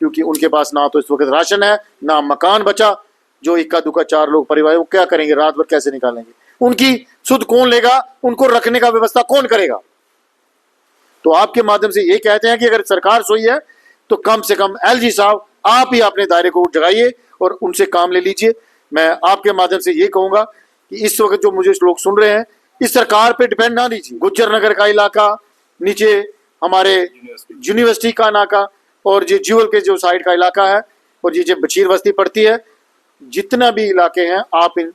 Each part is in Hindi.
क्योंकि उनके पास ना तो इस वक्त राशन है, ना मकान बचा। जो इक्का दुक्का 4 लोग परिवार, वो क्या करेंगे, रात भर कैसे निकालेंगे? उनकी सुध कौन लेगा? उनको रखने का व्यवस्था कौन करेगा? तो आपके माध्यम से ये कहते हैं कि अगर सरकार सोई है तो कम से कम एलजी साहब आप ही अपने दायरे को जगाइए और उनसे काम ले लीजिए। मैं आपके माध्यम से ये कहूंगा कि इस वक्त जो मुझे लोग सुन रहे हैं, इस सरकार पे डिपेंड ना लीजिए। गुज्जर नगर का इलाका, नीचे हमारे यूनिवर्सिटी का नाका और ये ज्यूल के जो साइड का इलाका है और ये जो बशीर बस्ती पड़ती है, जितना भी इलाके हैं आप इन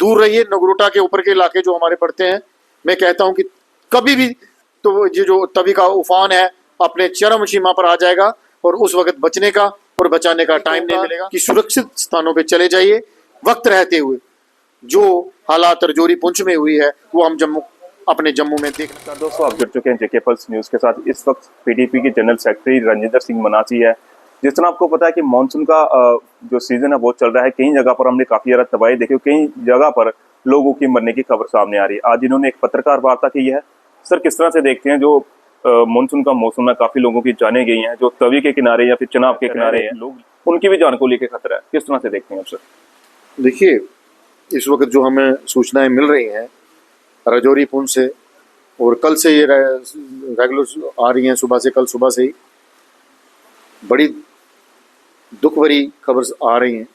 दूर रहिए। नगरोटा के ऊपर के इलाके जो हमारे पड़ते हैं, मैं कहता हूं कि कभी भी तो ये जो तवी का उफान है अपने चरम सीमा पर आ जाएगा और उस वक्त बचने का और बचाने का टाइम नहीं मिलेगा। कि सुरक्षित स्थानों पे चले जाइए वक्त रहते हुए। जो हालात रजौरी पुंछ में हुई है वो हम अपने जम्मू में देख। दोस्तों, आप जुड़ चुके हैं जेके पल्स न्यूज़ के साथ। इस वक्त पीडीपी के जनरल सेक्रेटरी रंजिंदर सिंह मनासी है। जिस तरह आपको पता है कि मानसून का जो सीजन है वो चल रहा है, कई जगह पर हमने काफी ज्यादा तबाही देखी, कई जगह पर लोगों की मरने की खबर सामने आ रही है। आज इन्होंने एक पत्रकार वार्ता की है। सर, किस तरह से देखते हैं जो मानसून का मौसम है, काफी लोगों की जानें गई हैं, जो तवी के किनारे या फिर चनाब के किनारे हैं लोग, उनकी भी जान को लेकर खतरा है, किस तरह से देखते हैं आप सर? देखिए, इस वक्त जो हमें सूचनाएं मिल रही हैं रजौरी पुंछ से, और कल से ये रेगुलर आ रही हैं, सुबह से, कल सुबह से ही बड़ी दुख भरी खबर आ रही हैं।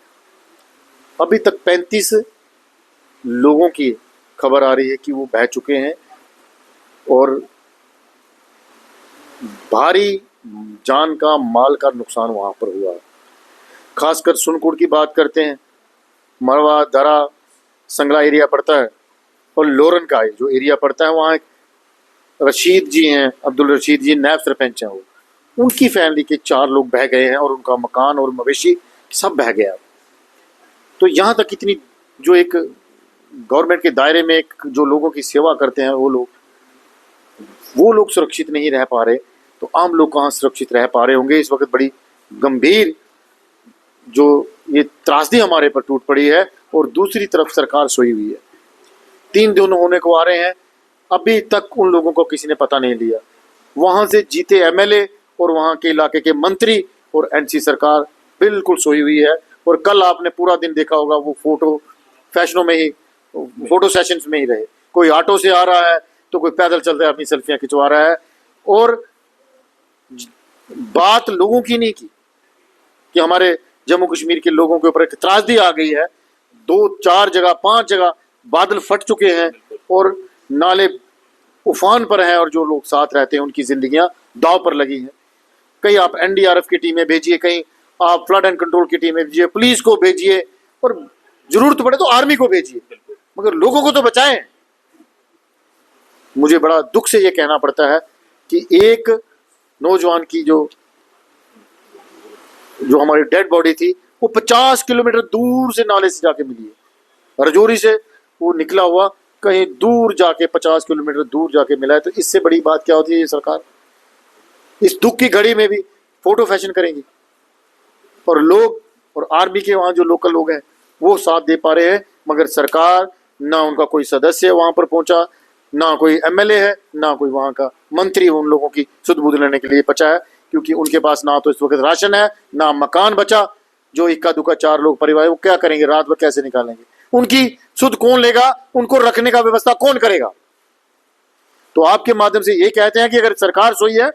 अभी तक 35 लोगों की खबर आ रही है कि वो बह चुके हैं और भारी जान का, माल का नुकसान वहां पर हुआ है। खासकर सुनकुड़ की बात करते हैं, मरवा, दरा, संगला एरिया पड़ता है और लोरन का जो एरिया पड़ता है, वहाँ एक रशीद जी हैं, अब्दुल रशीद जी नायब सरपंच हैं, वो उनकी फैमिली के 4 लोग बह गए हैं और उनका मकान और मवेशी सब बह गया। तो यहाँ तक इतनी जो एक गवर्नमेंट के दायरे में एक जो लोगों की सेवा करते हैं वो लोग सुरक्षित नहीं रह पा रहे, तो आम लोग कहाँ सुरक्षित रह पा रहे होंगे? इस वक्त बड़ी गंभीर जो ये त्रासदी हमारे पर टूट पड़ी है और दूसरी तरफ सरकार सोई हुई है। 3 दिन होने को आ रहे हैं, अभी तक उन लोगों को किसी ने पता नहीं लिया। वहां से जीते एमएलए और वहां के इलाके के मंत्री और एनसी सरकार बिल्कुल सोई हुई है। और कल आपने पूरा दिन देखा होगा, वो फोटो फैशनों में ही, फोटो सेशंस में ही रहे। कोई ऑटो से आ रहा है तो कोई पैदल चल रहा है, अपनी सेल्फियां खिंचवा रहा है। और बात लोगों की नहीं की कि हमारे जम्मू कश्मीर के लोगों के ऊपर एक त्रासदी आ गई है। 2-4 जगह 5 जगह बादल फट चुके हैं और नाले उफान पर हैं और जो लोग साथ रहते हैं उनकी जिंदगियां दांव पर लगी हैं। कहीं आप एनडीआरएफ की टीमें भेजिए, कहीं आप फ्लड एंड कंट्रोल की टीमें भेजिए, पुलिस को भेजिए और जरूरत पड़े तो आर्मी को भेजिए, मगर लोगों को तो बचाएं। मुझे बड़ा दुख से ये कहना पड़ता है कि एक नौजवान की जो हमारी डेड बॉडी थी वो 50 किलोमीटर दूर से नाले से जाके मिली है। रजौरी से वो निकला हुआ कहीं दूर जाके 50 किलोमीटर दूर जाके मिला है। तो इससे बड़ी बात क्या होती है? ये सरकार इस दुख की घड़ी में भी फोटो फैशन करेंगी और लोग और आर्मी के वहां जो लोकल लोग हैं वो साथ दे पा रहे हैं, मगर सरकार ना उनका कोई सदस्य वहां पर पहुंचा, ना कोई एमएलए है, ना कोई वहां का मंत्री उन लोगों की सुध बुध लेने के लिए बचा है, क्योंकि उनके पास ना तो इस वक्त राशन है, ना मकान बचा। जो इक्का दुक्का 4 लोग परिवार, वो क्या करेंगे, रात भर कैसे निकालेंगे? उनकी सुध कौन लेगा? उनको रखने का व्यवस्था कौन करेगा? तो आपके माध्यम से ये कहते हैं कि अगर सरकार सोई है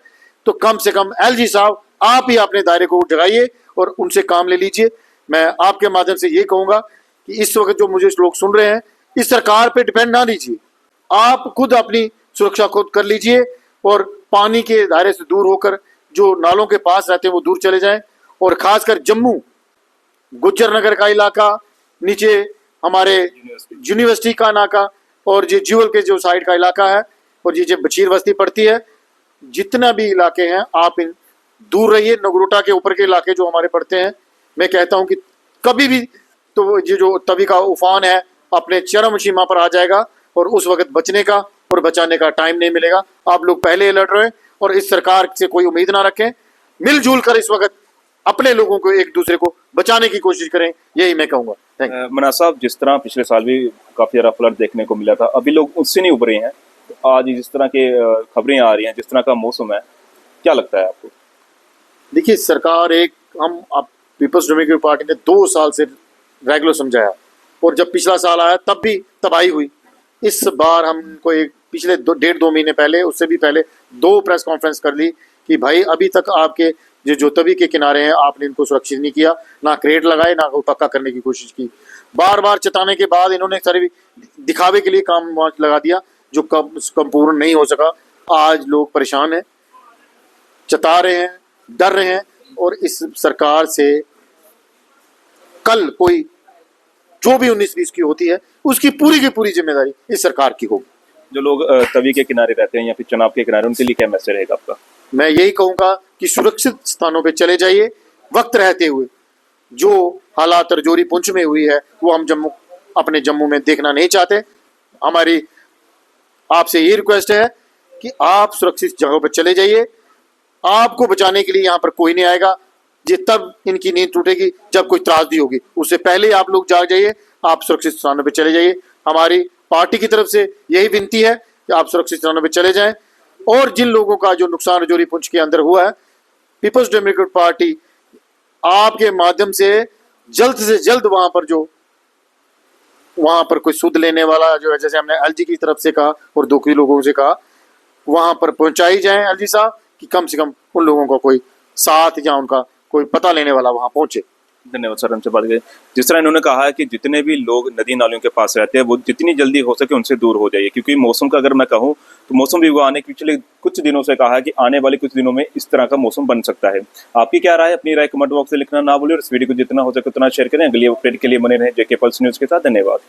तो कम से कम एलजी साहब आप ही अपने दायरे को जगाइए और उनसे काम ले लीजिए। मैं आपके माध्यम से ये कहूंगा कि इस वक्त जो मुझे लोग सुन रहे हैं, इस सरकार पे डिपेंड ना लीजिए। आप खुद अपनी सुरक्षा खुद कर लीजिए और पानी के दायरे से दूर होकर जो नालों के पास रहते हैं वो दूर चले जाएं। और खासकर जम्मू गुज्जर नगर का इलाका, नीचे हमारे यूनिवर्सिटी का नाका और ये ज्यूल के जो साइड का इलाका है और ये जो बशीर बस्ती पड़ती है, जितना भी इलाके हैं आप इन दूर रहिए। नगरोटा के ऊपर के इलाके जो हमारे पड़ते हैं, मैं कहता हूं कि कभी भी तो ये जो तवी का उफान है अपने चरम सीमा पर आ जाएगा और उस वक्त बचने का और बचाने का टाइम नहीं मिलेगा। आप लोग पहले अलर्ट रहें और इस सरकार से कोई उम्मीद ना रखें। मिलजुल कर इस वक्त अपने लोगों को, एक दूसरे को बचाने की कोशिश करें, यही मैं कहूंगा। मना साहब, जिस तरह पिछले साल भी काफी ज्यादा फ्लड देखने को मिला था, अभी लोग उससे नहीं उभरे हैं। तो आज जिस तरह के खबरें आ रही हैं, जिस तरह का मौसम है, क्या लगता है आपको? देखिए, सरकार एक हम अब पीपल्स डेमोक्रेटिक पार्टी ने 2 साल से रेगुलर समझाया, और जब पिछला साल आया तब भी तबाही हुई। इस बार हमको एक पिछले 1.5-2 महीने पहले, उससे भी पहले 2 प्रेस कॉन्फ्रेंस कर ली कि भाई अभी तक आपके जो तवी के किनारे हैं आपने इनको सुरक्षित नहीं किया, ना क्रेट लगाए, ना कोई पक्का करने की कोशिश की। बार बार चेताने के बाद इन्होंने सारे दिखावे के लिए काम लगा दिया, जो कम पूर्ण नहीं हो सका। आज लोग परेशान हैं, चता रहे हैं, डर रहे हैं, और इस सरकार से कल कोई जो भी 19-20 की होती है उसकी पूरी की पूरी जिम्मेदारी इस सरकार की होगी। जो लोग तवी के किनारे रहते हैं या फिर चुनाव के किनारे, उनके लिए क्या मैसेज रहेगा आपका? मैं यही कहूंगा कि सुरक्षित स्थानों पे चले जाइए वक्त रहते हुए। जो हालात रजौरी पुंछ में हुई है वो हम अपने जम्मू में देखना नहीं चाहते। हमारी आपसे ये रिक्वेस्ट है कि आप सुरक्षित जगहों पर चले जाइए। आपको बचाने के लिए यहाँ पर कोई नहीं आएगा। ये तब इनकी नींद टूटेगी जब कोई त्रासदी होगी, उससे पहले आप लोग जाग जाइए, आप सुरक्षित स्थानों पर चले जाइए। हमारी पार्टी की तरफ से यही विनती है कि आप सुरक्षित स्थानों पर चले जाएं, और जिन लोगों का जो नुकसान रजौरी पुंछ के अंदर हुआ है, पीपल्स डेमोक्रेटिक पार्टी आपके माध्यम से जल्द वहां पर कोई सुध लेने वाला जो है, जैसे हमने एलजी की तरफ से कहा और दुखी लोगों से कहा, वहां पर पहुंचाई जाए एलजी साहब, कि कम से कम उन लोगों का कोई साथ या उनका कोई पता लेने वाला वहां पहुंचे। धन्यवाद सर, हमसे बात करें। जिस तरह इन्होंने कहा है कि जितने भी लोग नदी नालियों के पास रहते हैं वो जितनी जल्दी हो सके उनसे दूर हो जाइए, क्योंकि मौसम का अगर मैं कहूँ तो मौसम विभाग ने पिछले कुछ दिनों से कहा है कि आने वाले कुछ दिनों में इस तरह का मौसम बन सकता है। आपकी क्या राय है? अपनी राय कमेंट बॉक्स से लिखना ना भूलिए, और इस वीडियो को जितना हो सके उतना शेयर करें। अगली अपडेट के लिए बने रहें जेके पल्स न्यूज़ के साथ। धन्यवाद।